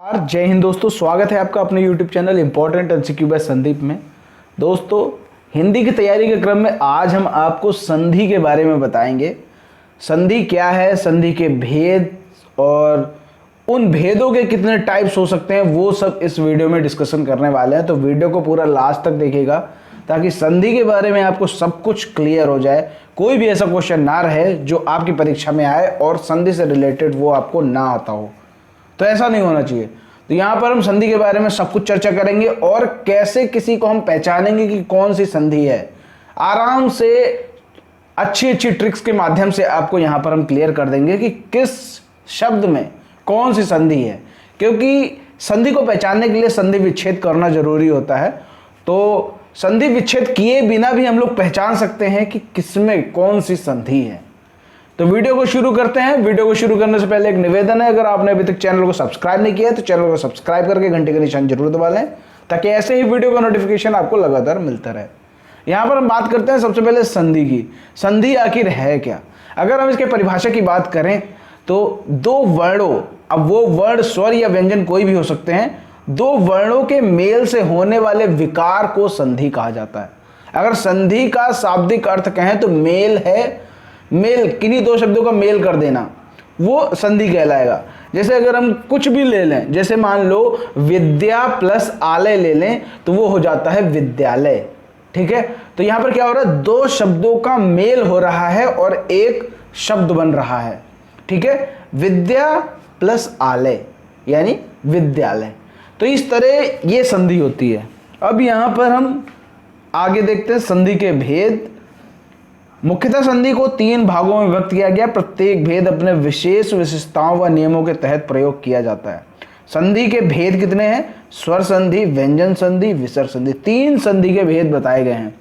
जय हिंद दोस्तों, स्वागत है आपका अपने YouTube channel important MCQ by Sandeep में। दोस्तों, हिंदी की तैयारी के क्रम में आज हम आपको संधि के बारे में बताएंगे। संधि क्या है, संधि के भेद और उन भेदों के कितने टाइप्स हो सकते हैं, वो सब इस वीडियो में डिस्कशन करने वाले हैं। तो वीडियो को पूरा लास्ट तक देखिएगा ताकि संधि के बारे में आपको सब कुछ क्लियर हो जाए। कोई भी ऐसा क्वेश्चन ना रहे जो आपकी परीक्षा में आए और संधि से रिलेटेड वो आपको ना आता हो, तो ऐसा नहीं होना चाहिए। तो यहाँ पर हम संधि के बारे में सब कुछ चर्चा करेंगे और कैसे किसी को हम पहचानेंगे कि कौन सी संधि है। आराम से अच्छी अच्छी ट्रिक्स के माध्यम से आपको यहाँ पर हम क्लियर कर देंगे कि किस शब्द में कौन सी संधि है, क्योंकि संधि को पहचानने के लिए संधि विच्छेद करना जरूरी होता है। तो संधि विच्छेद किए बिना भी हम लोग पहचान सकते हैं कि किसमें कौन सी संधि है। तो वीडियो को शुरू करते हैं। वीडियो को शुरू करने से पहले एक निवेदन है, अगर आपने अभी तक चैनल को सब्सक्राइब नहीं किया है तो चैनल को सब्सक्राइब करके घंटे का निशान जरूर दबा लें ताकि ऐसे ही वीडियो का नोटिफिकेशन आपको लगातार मिलता रहे। यहाँ पर हम बात करते हैं सबसे पहले संधि की। संधि आखिर है क्या? अगर हम इसके परिभाषा की बात करें तो दो वर्णों, अब वो वर्ण स्वर या व्यंजन कोई भी हो सकते हैं, दो वर्णों के मेल से होने वाले विकार को संधि कहा जाता है। अगर संधि का शाब्दिक अर्थ कहें तो मेल है, मेल किन्हीं दो शब्दों का मेल कर देना, वो संधि कहलाएगा। जैसे अगर हम कुछ भी ले लें, जैसे मान लो विद्या प्लस आलय ले लें तो वो हो जाता है विद्यालय। ठीक है, तो यहां पर क्या हो रहा है, दो शब्दों का मेल हो रहा है और एक शब्द बन रहा है। ठीक है, विद्या प्लस आलय यानी विद्यालय। तो इस तरह ये संधि होती है। अब यहां पर हम आगे देखते हैं संधि के भेद। मुख्यतः संधि को तीन भागों में विभक्त किया गया। प्रत्येक भेद अपने विशेष विशेषताओं व नियमों के तहत प्रयोग किया जाता है। संधि के भेद कितने हैं? स्वर संधि, व्यंजन संधि, विसर्ग संधि। तीन संधि के भेद बताए गए हैं।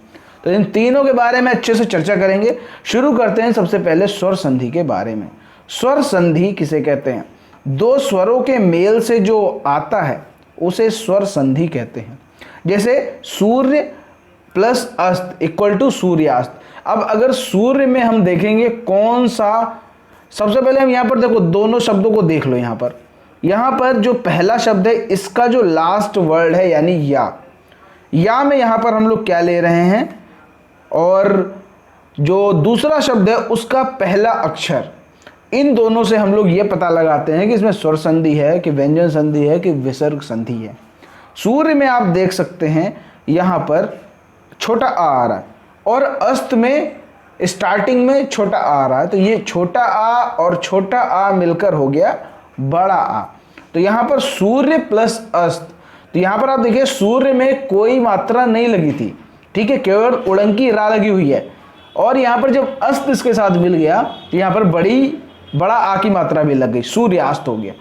तो इन तीनों के बारे में अच्छे से चर्चा करेंगे। शुरू करते हैं सबसे पहले स्वर संधि के बारे में। स्वर संधि किसे कहते हैं? दो स्वरों के मेल से जो आता है उसे स्वर संधि कहते हैं। जैसे सूर्य प्लस अस्त इक्वल टू सूर्यास्त। अब अगर सूर्य में हम देखेंगे कौन सा, सबसे पहले हम यहाँ पर देखो, दोनों शब्दों को देख लो। यहाँ पर जो पहला शब्द है इसका जो लास्ट वर्ड है यानी या में यहाँ पर हम लोग क्या ले रहे हैं, और जो दूसरा शब्द है उसका पहला अक्षर, इन दोनों से हम लोग ये पता लगाते हैं कि इसमें स्वर संधि है कि व्यंजन संधि है कि विसर्ग संधि है। सूर्य में आप देख सकते हैं यहाँ पर छोटा आ रहा है और अस्त में स्टार्टिंग में छोटा आ रहा है, तो ये छोटा आ और छोटा आ मिलकर हो गया बड़ा आ। तो यहाँ पर सूर्य प्लस अस्त, तो यहाँ पर आप देखिए सूर्य में कोई मात्रा नहीं लगी थी, ठीक है, केवल उड़ंकी रा लगी हुई है। और यहाँ पर जब अस्त इसके साथ मिल गया तो यहाँ पर बड़ा आ की मात्रा भी लग गई, सूर्यास्त हो गया।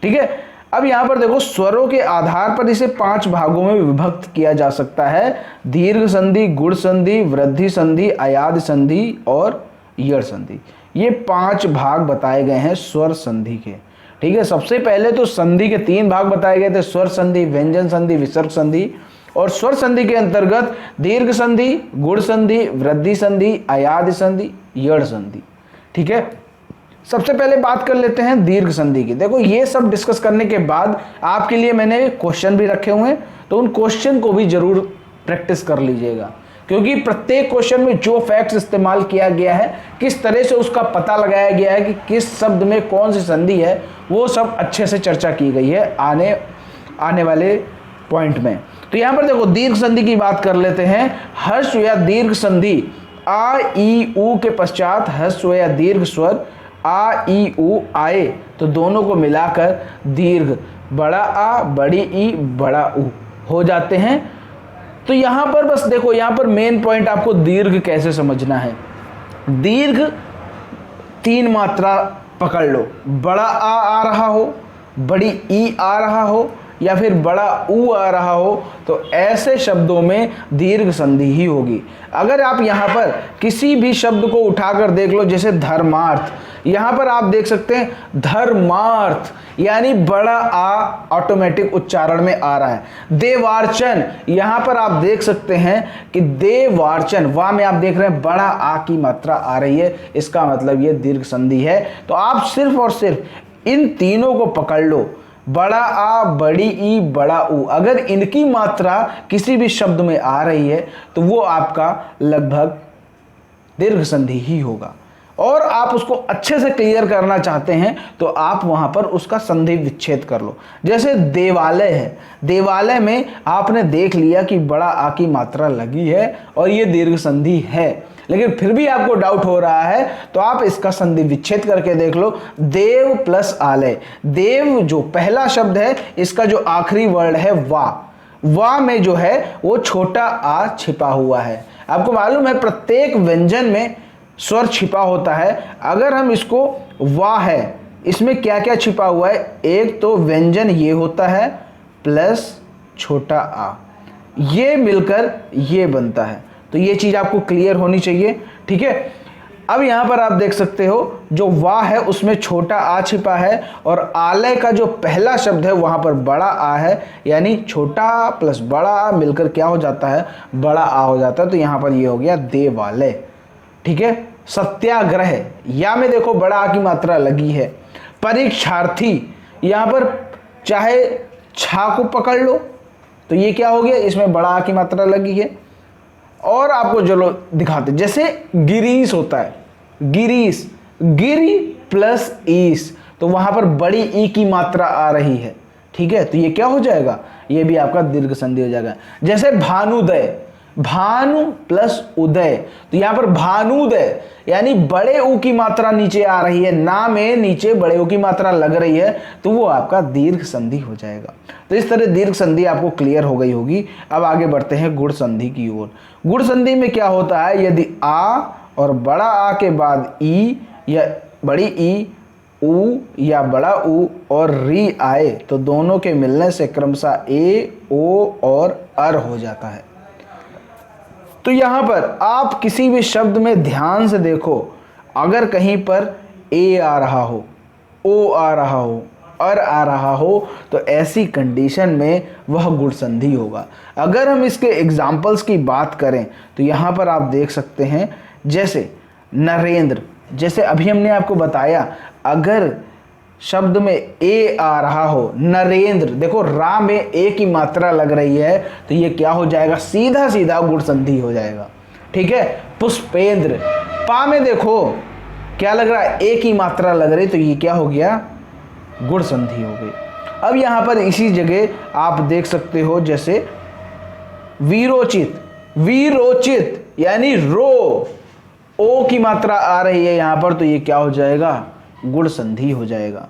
ठीक है, अब यहाँ पर देखो स्वरों के आधार पर इसे पांच भागों में विभक्त किया जा सकता है। दीर्घ संधि, गुण संधि, वृद्धि संधि, अयाद संधि और यड़ संधि। ये पांच भाग बताए गए हैं स्वर संधि के। ठीक है, सबसे पहले तो संधि के तीन भाग बताए गए थे, स्वर संधि, व्यंजन संधि, विसर्ग संधि। और स्वर संधि के अंतर्गत दीर्घ संधि, गुण संधि, वृद्धि संधि, अयाद संधि, यड़ संधि। ठीक है, सबसे पहले बात कर लेते हैं दीर्घ संधि की। देखो, ये सब डिस्कस करने के बाद आपके लिए मैंने क्वेश्चन भी रखे हुए हैं, तो उन क्वेश्चन को भी जरूर प्रैक्टिस कर लीजिएगा, क्योंकि प्रत्येक क्वेश्चन में जो फैक्ट्स इस्तेमाल किया गया है, किस तरह से उसका पता लगाया गया है कि किस शब्द में कौन सी संधि है, वो सब अच्छे से चर्चा की गई है आने वाले पॉइंट में। तो यहाँ पर देखो दीर्घ संधि की बात कर लेते हैं। हर्ष या दीर्घ संधि आ ई उ के पश्चात हर्ष या दीर्घ स्वर आ ई उ आए तो दोनों को मिलाकर दीर्घ बड़ा आ, बड़ी ई, बड़ा उ हो जाते हैं। तो यहाँ पर बस देखो, यहाँ पर मेन पॉइंट आपको दीर्घ कैसे समझना है। दीर्घ तीन मात्रा पकड़ लो, बड़ा आ रहा हो, बड़ी ई आ रहा हो या फिर बड़ा ऊ आ रहा हो, तो ऐसे शब्दों में दीर्घ संधि ही होगी। अगर आप यहाँ पर किसी भी शब्द को उठाकर देख लो, जैसे धर्मार्थ, यहाँ पर आप देख सकते हैं धर्मार्थ यानी बड़ा आ ऑटोमेटिक उच्चारण में आ रहा है। देवार्चन, यहाँ पर आप देख सकते हैं कि देवार्चन, वाह में आप देख रहे हैं बड़ा आ की मात्रा आ रही है, इसका मतलब ये दीर्घ संधि है। तो आप सिर्फ और सिर्फ इन तीनों को पकड़ लो, बड़ा आ, बड़ी ई, बड़ा ऊ, अगर इनकी मात्रा किसी भी शब्द में आ रही है तो वो आपका लगभग दीर्घ संधि ही होगा। और आप उसको अच्छे से क्लियर करना चाहते हैं तो आप वहां पर उसका संधि विच्छेद कर लो। जैसे देवालय है, देवालय में आपने देख लिया कि बड़ा आ की मात्रा लगी है और ये दीर्घ संधि है, लेकिन फिर भी आपको डाउट हो रहा है तो आप इसका संधि विच्छेद करके देख लो। देव प्लस आलय, देव जो पहला शब्द है इसका जो आखिरी वर्ड है वा में जो है वो छोटा आ छिपा हुआ है। आपको मालूम है प्रत्येक व्यंजन में स्वर छिपा होता है। अगर हम इसको वा है, इसमें क्या क्या छिपा हुआ है, एक तो व्यंजन ये होता है प्लस छोटा आ, ये मिलकर ये बनता है। तो ये चीज आपको क्लियर होनी चाहिए, ठीक है। अब यहां पर आप देख सकते हो जो वा है उसमें छोटा आ छिपा है और आलय का जो पहला शब्द है वहां पर बड़ा आ है, यानी छोटा प्लस बड़ा आ मिलकर क्या हो जाता है, बड़ा आ हो जाता है। तो यहां पर ये हो गया देवालय, ठीक है। सत्याग्रह, या में देखो बड़ा आ की मात्रा लगी है। परीक्षार्थी, यहां पर चाहे छा को पकड़ लो तो ये क्या हो गया, इसमें बड़ा आ की मात्रा लगी है। और आपको चलो दिखाते, जैसे गिरीश होता है, गिरीश, गिरी प्लस ईस, तो वहां पर बड़ी ई की मात्रा आ रही है, ठीक है। तो ये क्या हो जाएगा, ये भी आपका दीर्घ संधि हो जाएगा। जैसे भानुदय, भानु प्लस उदय, तो यहां पर भानुदय यानी बड़े ऊ की मात्रा नीचे आ रही है, ना में नीचे बड़े ऊ की मात्रा लग रही है, तो वो आपका दीर्घ संधि हो जाएगा। तो इस तरह दीर्घ संधि आपको क्लियर हो गई होगी। अब आगे बढ़ते हैं गुण संधि की ओर। गुण संधि में क्या होता है, यदि आ और बड़ा आ के बाद ई या बड़ी ई, ऊ या बड़ा ऊ और री आए तो दोनों के मिलने से क्रमशः ए, ओ और अर हो जाता है। तो यहां पर आप किसी भी शब्द में ध्यान से देखो, अगर कहीं पर ए आ रहा हो, ओ आ रहा हो, अर आ रहा हो, तो ऐसी कंडीशन में वह गुण संधि होगा। अगर हम इसके एग्जाम्पल्स की बात करें तो यहां पर आप देख सकते हैं, जैसे नरेंद्र, जैसे अभी हमने आपको बताया अगर शब्द में ए आ रहा हो, नरेंद्र, देखो रा में ए की मात्रा लग रही है तो ये क्या हो जाएगा, सीधा सीधा गुण संधि हो जाएगा, ठीक है। पुष्पेंद्र, पा में देखो क्या लग रहा है, ए की मात्रा लग रही, तो ये क्या हो गया, गुण संधि हो गई। अब यहां पर इसी जगह आप देख सकते हो, जैसे वीरोचित, वीरोचित यानी रो, ओ की मात्रा आ रही है यहां पर, तो ये क्या हो जाएगा, गुण संधि हो जाएगा।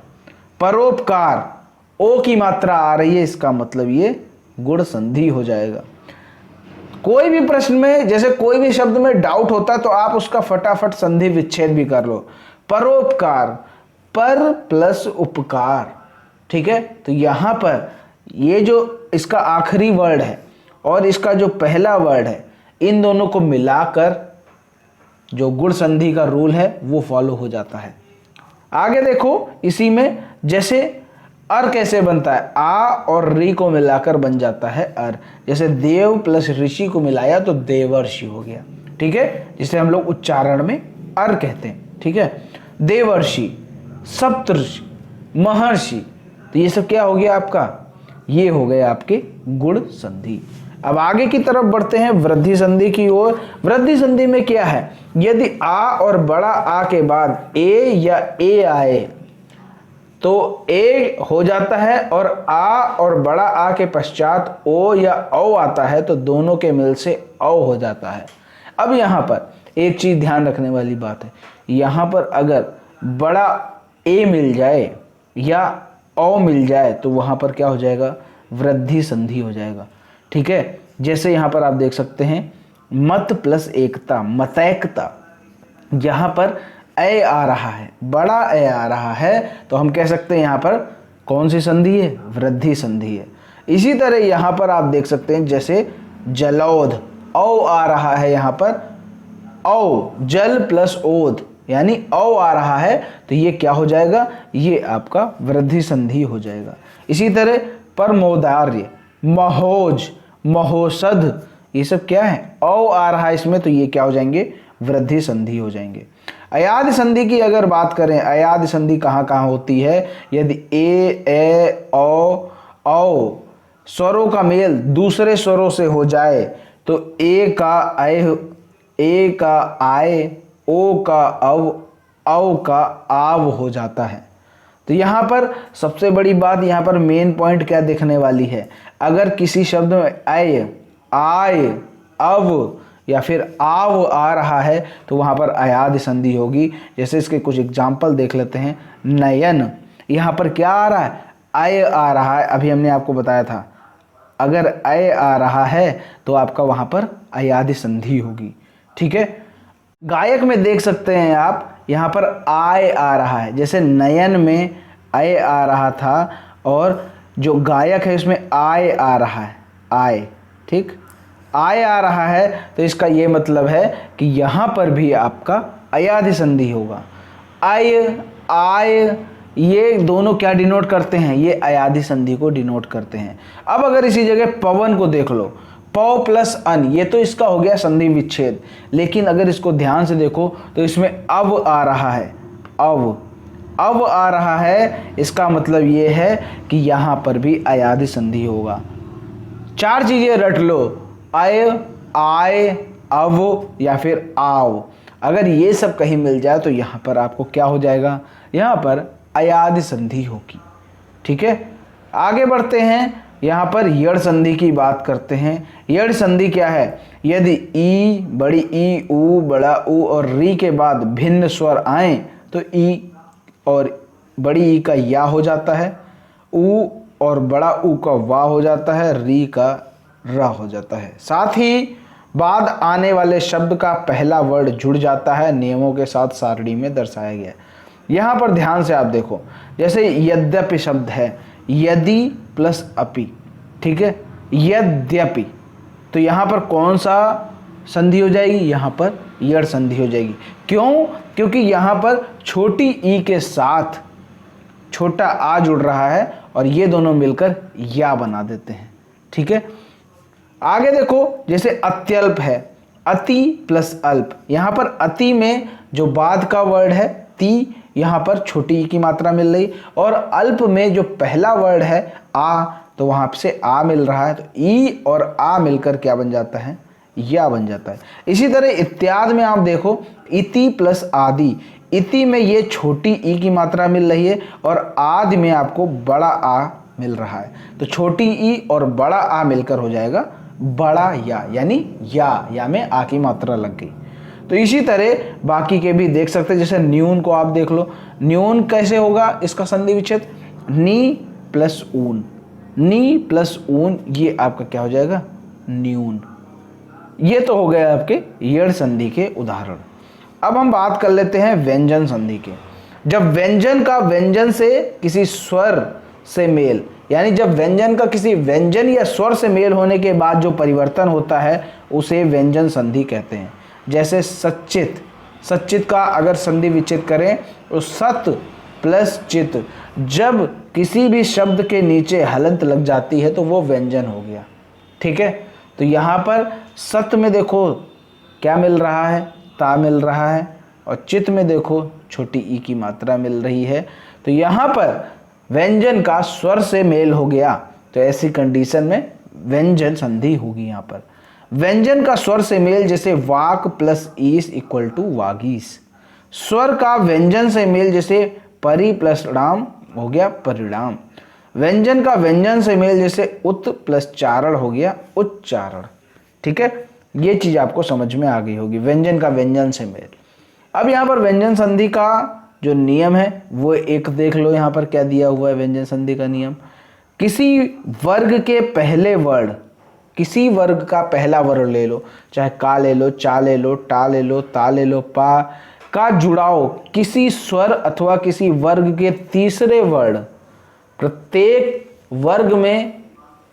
परोपकार, ओ की मात्रा आ रही है, इसका मतलब ये गुण संधि हो जाएगा। कोई भी प्रश्न में, जैसे कोई भी शब्द में डाउट होता तो आप उसका फटाफट संधि विच्छेद भी कर लो। परोपकार, पर प्लस उपकार, ठीक है। तो यहां पर ये जो इसका आखिरी वर्ड है और इसका जो पहला वर्ड है, इन दोनों को मिलाकर जो गुण संधि का रूल है वो फॉलो हो जाता है। आगे देखो इसी में, जैसे अर कैसे बनता है, आ और री को मिलाकर बन जाता है अर। जैसे देव प्लस ऋषि को मिलाया तो देवर्षि हो गया, ठीक है, जिसे हम लोग उच्चारण में अर कहते हैं, ठीक है। देवर्षि, सप्तऋषि, महर्षि, तो ये सब क्या हो गया आपका, ये हो गए आपके गुण संधि। अब आगे की तरफ बढ़ते हैं वृद्धि संधि की ओर। वृद्धि संधि में क्या है, यदि आ और बड़ा आ के बाद ए या ए आए तो ए हो जाता है, और आ और बड़ा आ के पश्चात ओ या औ आता है तो दोनों के मिल से औ हो जाता है। अब यहां पर एक चीज ध्यान रखने वाली बात है, यहां पर अगर बड़ा ए मिल जाए या औ मिल जाए तो वहां पर क्या हो जाएगा, वृद्धि संधि हो जाएगा, ठीक है। जैसे यहां पर आप देख सकते हैं मत प्लस एकता, मतैकता, यहां पर ए आ रहा है, बड़ा ए आ रहा है, तो हम कह सकते हैं यहां पर कौन सी संधि है, वृद्धि संधि है। इसी तरह यहां पर आप देख सकते हैं, जैसे जलौध, औ आ रहा है यहां पर, औ, जल प्लस ओध यानी औ आ रहा है, तो ये क्या हो जाएगा, ये आपका वृद्धि संधि हो जाएगा। इसी तरह परमोदार्य, महोज, महोषध, ये सब क्या है, औ आ रहा है इसमें, तो ये क्या हो जाएंगे, वृद्धि संधि हो जाएंगे। अयाद संधि की अगर बात करें, अयाद संधि कहाँ कहाँ होती है? यदि ए औ स्वरों का मेल दूसरे स्वरों से हो जाए तो ए का आय, ओ का औ का आव हो जाता है। तो यहाँ पर सबसे बड़ी बात, यहाँ पर मेन पॉइंट क्या देखने वाली है? अगर किसी शब्द में आय, अव या फिर आव आ रहा है तो वहाँ पर अयाद संधि होगी। जैसे इसके कुछ एग्जाम्पल देख लेते हैं। नयन, यहाँ पर क्या आ रहा है? आय आ रहा है। अभी हमने आपको बताया था अगर आय आ रहा है तो आपका वहाँ पर अयाद संधि होगी। ठीक है। गायक में देख सकते हैं आप, यहाँ पर आय आ रहा है। जैसे नयन में आय आ रहा था और जो गायक है उसमें आय आ रहा है, आय। ठीक, आय आ रहा है तो इसका ये मतलब है कि यहाँ पर भी आपका अयाद संधि होगा। आय ये दोनों क्या डिनोट करते हैं? ये अयाद संधि को डिनोट करते हैं। अब अगर इसी जगह पवन को देख लो, पौ प्लस अन, ये तो इसका हो गया संधि विच्छेद। लेकिन अगर इसको ध्यान से देखो तो इसमें अव आ रहा है, अव आ रहा है। इसका मतलब ये है कि यहाँ पर भी अयाद संधि होगा। 4 चीजें रट लो, आय, अव या फिर आव। अगर ये सब कहीं मिल जाए तो यहाँ पर आपको क्या हो जाएगा? यहाँ पर अयाद संधि होगी। ठीक है, आगे बढ़ते हैं। यहाँ पर यड़ संधि की बात करते हैं। यड़ संधि क्या है? यदि ई, बड़ी ई, ऊ, बड़ा ऊ और री के बाद भिन्न स्वर आए तो ई और बड़ी ई का या हो जाता है, ऊ और बड़ा ऊ का वा हो जाता है, री का रा हो जाता है। साथ ही बाद आने वाले शब्द का पहला वर्ड जुड़ जाता है, नियमों के साथ सारणी में दर्शाया गया। यहाँ पर ध्यान से आप देखो, जैसे यद्यपि शब्द है, यदि प्लस अपि। ठीक है, यद्यपि, तो यहाँ पर कौन सा संधि हो जाएगी? यहाँ पर यड़ संधि हो जाएगी। क्यों? क्योंकि यहाँ पर छोटी ई के साथ छोटा आ जुड़ रहा है और ये दोनों मिलकर या बना देते हैं। ठीक है, आगे देखो, जैसे अत्यल्प है, अति प्लस अल्प। यहाँ पर अति में जो बाद का वर्ड है ती, यहाँ पर छोटी ई की मात्रा मिल रही, और अल्प में जो पहला वर्ड है आ, तो वहाँ से आ मिल रहा है, तो ई और आ मिलकर क्या बन जाता है? या बन जाता है। इसी तरह इत्यादि में आप देखो, इति प्लस आदि। इति में ये छोटी ई की मात्रा मिल रही है और आदि में आपको बड़ा आ मिल रहा है, तो छोटी ई और बड़ा आ मिलकर हो जाएगा बड़ा या, यानी या में आ की मात्रा लग गई। तो इसी तरह बाकी के भी देख सकते हैं। जैसे न्यून को आप देख लो, न्यून कैसे होगा इसका संधि विच्छेद? नी प्लस ऊन, नी प्लस ऊन, ये आपका क्या हो जाएगा? न्यून। ये तो हो गया आपके यड़ संधि के उदाहरण। अब हम बात कर लेते हैं व्यंजन संधि के। जब व्यंजन का व्यंजन से किसी स्वर से मेल, यानी जब व्यंजन का किसी व्यंजन या स्वर से मेल होने के बाद जो परिवर्तन होता है उसे व्यंजन संधि कहते हैं। जैसे सच्चित, सच्चित का अगर संधि विच्छेद करें तो सत प्लस चित, जब किसी भी शब्द के नीचे हलंत लग जाती है तो वो व्यंजन हो गया। ठीक है, तो यहाँ पर सत में देखो क्या मिल रहा है? ता मिल रहा है, और चित में देखो छोटी ई की मात्रा मिल रही है, तो यहाँ पर व्यंजन का स्वर से मेल हो गया, तो ऐसी कंडीशन में व्यंजन संधि होगी। यहाँ पर व्यंजन का स्वर से मेल, जैसे वाक प्लस ईस इक्वल टू वागीस। स्वर का व्यंजन से मेल, जैसे परि प्लस राम हो गया परिणाम। व्यंजन का व्यंजन से मेल, जैसे उत प्लस चारण हो गया उच्चारण। ठीक है, ये चीज आपको समझ में आ गई होगी, व्यंजन का व्यंजन से मेल। अब यहाँ पर व्यंजन संधि का जो नियम है वो एक देख लो। यहाँ पर क्या दिया हुआ है व्यंजन संधि का नियम? किसी वर्ग के पहले वर्ड, किसी वर्ग का पहला वर्ड ले लो, चाहे का ले लो, चा ले लो, टा ले लो, ता ले लो, पा का जुड़ाव किसी स्वर अथवा किसी वर्ग के तीसरे वर्ड, प्रत्येक वर्ग में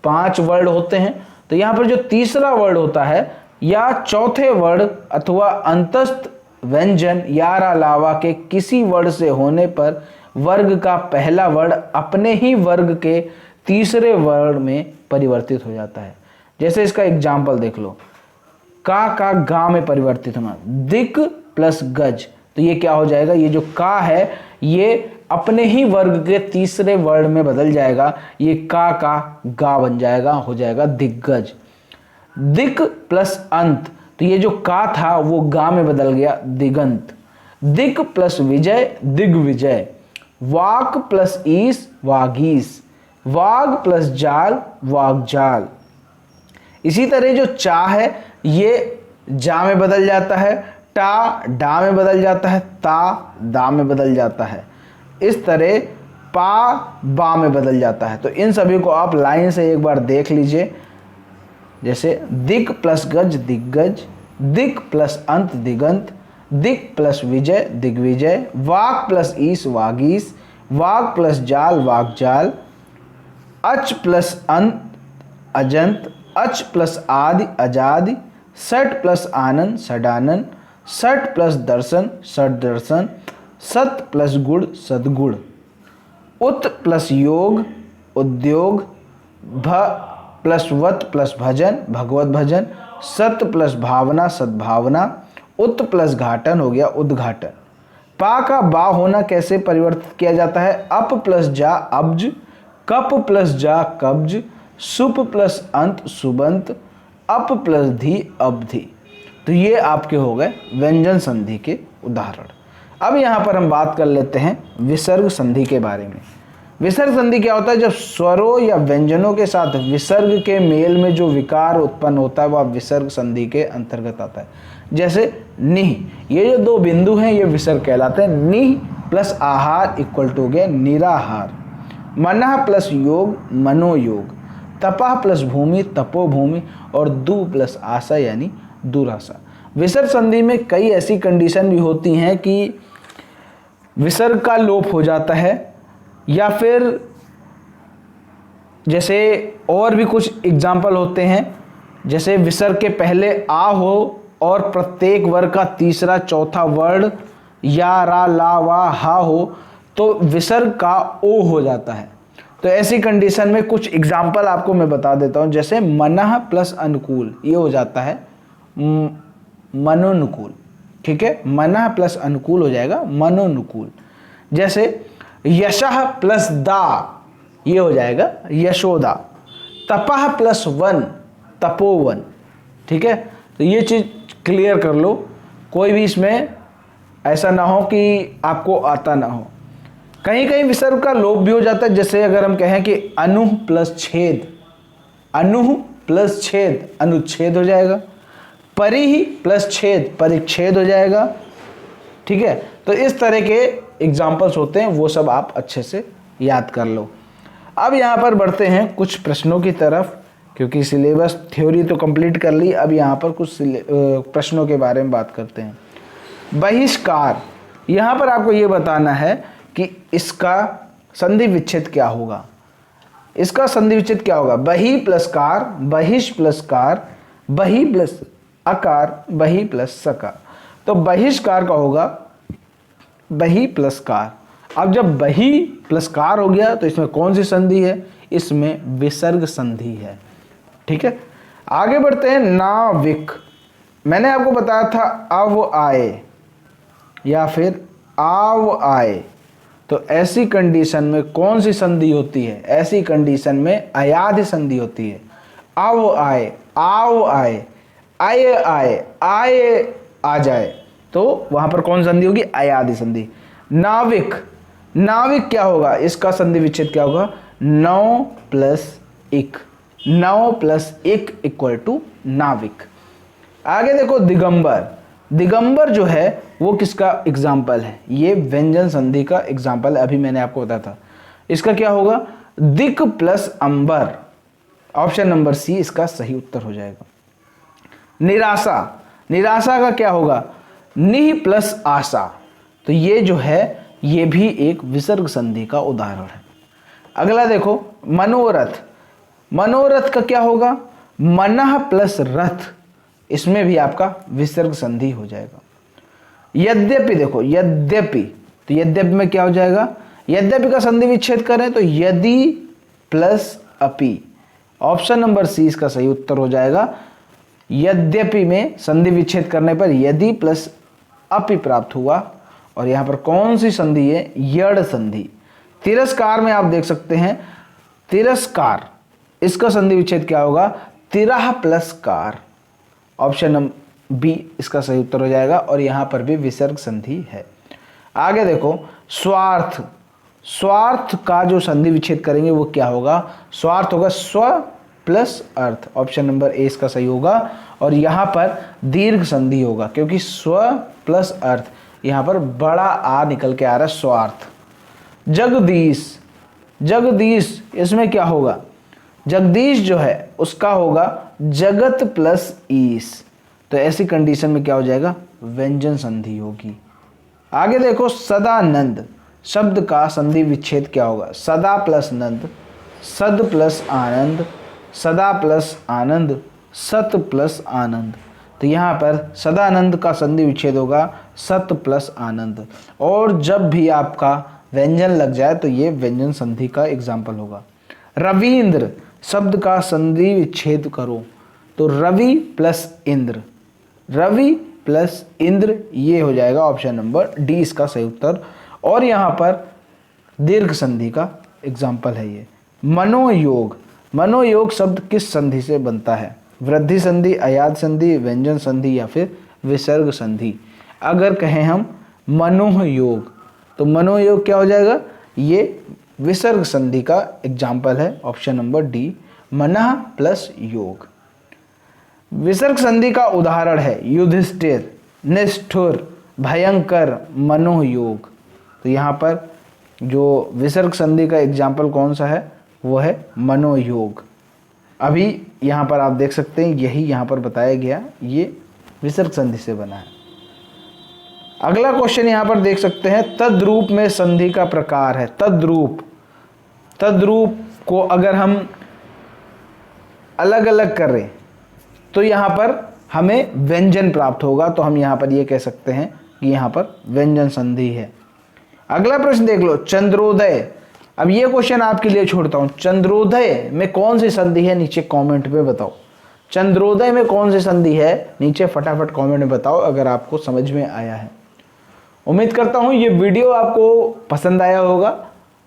5 वर्ड होते हैं, तो यहाँ पर जो तीसरा वर्ड होता है या चौथे वर्ड अथवा अंतस्थ व्यंजन या अलावा के किसी वर्ड से होने पर वर्ग का पहला वर्ड अपने ही वर्ग के तीसरे वर्ड में परिवर्तित हो जाता है। जैसे इसका एग्जाम्पल देख लो, का गा में परिवर्तित होना, दिक प्लस गज, तो ये क्या हो जाएगा, ये जो का है ये अपने ही वर्ग के तीसरे वर्ण में बदल जाएगा, ये का गा बन जाएगा, हो जाएगा दिग्गज। दिक प्लस अंत, तो ये जो का था वो गा में बदल गया दिगंत। दिक प्लस विजय दिग्विजय। वाक प्लस ईस वागीस। वाग प्लस जाल वागजाल। इसी तरह जो चा है ये जा में बदल जाता है, टा डा में बदल जाता है, ता दा में बदल जाता है, इस तरह पा बा में बदल जाता है। तो इन सभी को आप लाइन से एक बार देख लीजिए, जैसे दिक प्लस गज दिग्गज, दिक प्लस अंत दिगंत, दिक प्लस विजय दिग्विजय, वाक प्लस ईस वागीस, वाग प्लस जाल वागजाल, अच प्लस अंत अजंत, अच प्लस आदि अजादि, सट प्लस आनंद सडानन, सट प्लस दर्शन सट दर्शन, सत प्लस गुड़ सदगुण, उत प्लस योग उद्योग, भ प्लस वत प्लस भजन भगवत भजन, सत प्लस भावना सद्भावना, उत प्लस घाटन हो गया उद्घाटन। पा का बा होना कैसे परिवर्तित किया जाता है, अप प्लस जा अब्ज, कप प्लस जा कब्ज, सुप प्लस अंत सुबंत, अप प्लस धी अवधि। तो ये आपके हो गए व्यंजन संधि के उदाहरण। अब यहाँ पर हम बात कर लेते हैं विसर्ग संधि के बारे में। विसर्ग संधि क्या होता है, जब स्वरों या व्यंजनों के साथ विसर्ग के मेल में जो विकार उत्पन्न होता है वह विसर्ग संधि के अंतर्गत आता है। जैसे निह, ये जो दो बिंदु हैं ये विसर्ग कहलाते हैं। निह प्लस आहार इक्वल टू हो गया निराहार। मनः प्लस योग मनोयोग, तपह प्लस भूमि तपोभूमि, और दु प्लस आशा यानी दुराशा। विसर्ग संधि में कई ऐसी कंडीशन भी होती हैं कि विसर्ग का लोप हो जाता है, या फिर जैसे और भी कुछ एग्जाम्पल होते हैं, जैसे विसर्ग के पहले आ हो और प्रत्येक वर्ग का तीसरा चौथा वर्ण या रा ला वा हा हो तो विसर्ग का ओ हो जाता है। तो ऐसी कंडीशन में कुछ एग्जाम्पल आपको मैं बता देता हूं, जैसे मनः प्लस अनुकूल ये हो जाता है मनोनुकूल। ठीक है, मनः प्लस अनुकूल हो जाएगा मनोनुकूल। जैसे यशः प्लस दा ये हो जाएगा यशोदा। तपह प्लस वन तपोवन। ठीक है, तो ये चीज़ क्लियर कर लो, कोई भी इसमें ऐसा ना हो कि आपको आता ना हो। कहीं कहीं विसर्ग का लोप भी हो जाता है, जैसे अगर हम कहें कि अनुह प्लस छेद, अनुह प्लस छेद अनुच्छेद हो जाएगा। परिहि प्लस छेद परिच्छेद हो जाएगा। ठीक है, तो इस तरह के एग्जाम्पल्स होते हैं, वो सब आप अच्छे से याद कर लो। अब यहाँ पर बढ़ते हैं कुछ प्रश्नों की तरफ, क्योंकि सिलेबस थ्योरी तो कंप्लीट कर ली, अब यहाँ पर कुछ प्रश्नों के बारे में बात करते हैं। बहिष्कार, यहाँ पर आपको ये बताना है कि इसका संधि विच्छेद क्या होगा। इसका संधि विच्छेद क्या होगा, बहि प्लस कार, बहिष प्लस कार, बहि प्लस अकार, बहि प्लस सकार। तो बहिष्कार का होगा बहि प्लस कार। अब जब बहि प्लस कार हो गया तो इसमें कौन सी संधि है, इसमें विसर्ग संधि है। ठीक है, आगे बढ़ते हैं। नाविक, मैंने आपको बताया था अव आए या फिर आव आए, तो ऐसी कंडीशन में कौन सी संधि होती है, ऐसी कंडीशन में अयाधि संधि होती है। अव आए, आव आए, आए आए, आए आ जाए, तो वहां पर कौन संधि होगी, अयाधि संधि। नाविक, नाविक क्या होगा, इसका संधि विच्छेद क्या होगा, नौ प्लस इक, नौ प्लस इक इक्वल टू नाविक। आगे देखो दिगंबर, दिगंबर जो है वो किसका एग्जाम्पल है, ये व्यंजन संधि का एग्जाम्पल है, अभी मैंने आपको बताया था। इसका क्या होगा, दिक प्लस अंबर, ऑप्शन नंबर सी इसका सही उत्तर हो जाएगा। निराशा, निराशा का क्या होगा, निह प्लस आशा, तो ये जो है ये भी एक विसर्ग संधि का उदाहरण है। अगला देखो मनोरथ, मनोरथ का क्या होगा, मनः प्लस रथ, इसमें भी आपका विसर्ग संधि हो जाएगा। यद्यपि देखो यद्यपि, तो यद्यपि में क्या हो जाएगा, यद्यपि का संधि विच्छेद करें तो यदि प्लस अपि, ऑप्शन नंबर सी इसका सही उत्तर हो जाएगा। यद्यपि में संधि विच्छेद करने पर यदि प्लस अपि प्राप्त हुआ, और यहाँ पर कौन सी संधि है? यड़ संधि। तिरस्कार में आप देख सकते हैं, तिरस्कार, इसका संधि विच्छेद क्या होगा? तिरह प्लस कार। ऑप्शन नंबर बी इसका सही उत्तर हो जाएगा, और यहाँ पर भी विसर्ग संधि है। आगे देखो, स्वार्थ। स्वार्थ का जो संधि विच्छेद करेंगे वो क्या होगा? स्वार्थ होगा स्व plus earth. Option number A इसका सही होगा, और यहाँ पर दीर्घ संधि होगा, क्योंकि स्व प्लस अर्थ, यहाँ पर बड़ा आ निकल के आ रहा है, स्वार्थ। जगदीश, जगदीश, इसमें क्या होगा? जगदीश जो है उसका होगा जगत प्लस ईश। तो ऐसी कंडीशन में क्या हो जाएगा? व्यंजन संधि होगी। आगे देखो, सदानंद शब्द का संधि विच्छेद क्या होगा? सदा प्लस नंद, सद प्लस आनंद, सदा प्लस आनंद, सत प्लस आनंद। तो यहाँ पर सदानंद का संधि विच्छेद होगा सत प्लस आनंद। और जब भी आपका व्यंजन लग जाए तो ये व्यंजन संधि का एग्जाम्पल होगा। रविंद्र शब्द का संधि विच्छेद करो, तो रवि प्लस इंद्र, रवि प्लस इंद्र, ये हो जाएगा ऑप्शन नंबर डी इसका सही उत्तर। और यहाँ पर दीर्घ संधि का एग्जाम्पल है ये। मनोयोग, मनोयोग शब्द किस संधि से बनता है? वृद्धि संधि, अयाद संधि, व्यंजन संधि या फिर विसर्ग संधि? अगर कहें हम मनोयोग, तो मनोयोग क्या हो जाएगा? ये विसर्ग संधि का एग्जाम्पल है, ऑप्शन नंबर डी, मनः प्लस योग। विसर्ग संधि का उदाहरण है युधिष्ठिर, निष्ठुर, भयंकर, मनोयोग। तो यहाँ पर जो विसर्ग संधि का एग्जाम्पल कौन सा है? वो है मनोयोग। अभी यहाँ पर आप देख सकते हैं, यही यहाँ पर बताया गया, ये विसर्ग संधि से बना है। अगला क्वेश्चन यहाँ पर देख सकते हैं, तद्रूप में संधि का प्रकार है। तद्रूप, तद्रूप को अगर हम अलग अलग करें तो यहाँ पर हमें व्यंजन प्राप्त होगा, तो हम यहाँ पर ये कह सकते हैं कि यहाँ पर व्यंजन संधि है। अगला प्रश्न देख लो, चंद्रोदय। अब ये क्वेश्चन आपके लिए छोड़ता हूं, चंद्रोदय में कौन सी संधि है? नीचे कमेंट में बताओ, चंद्रोदय में कौन सी संधि है? नीचे फटाफट कमेंट में बताओ अगर आपको समझ में आया है। उम्मीद करता हूं ये वीडियो आपको पसंद आया होगा,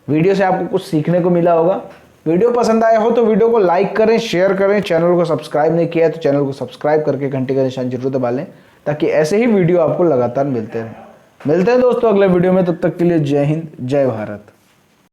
वीडियो से आपको कुछ सीखने को मिला होगा। वीडियो पसंद आया हो तो वीडियो को लाइक करें, शेयर करें, चैनल को सब्सक्राइब नहीं किया है तो चैनल को सब्सक्राइब करके घंटे का निशान जरूर दबा लें, ताकि ऐसे ही वीडियो आपको लगातार मिलते रहें। मिलते हैं दोस्तों अगले वीडियो में, तब तक के लिए जय हिंद, जय भारत।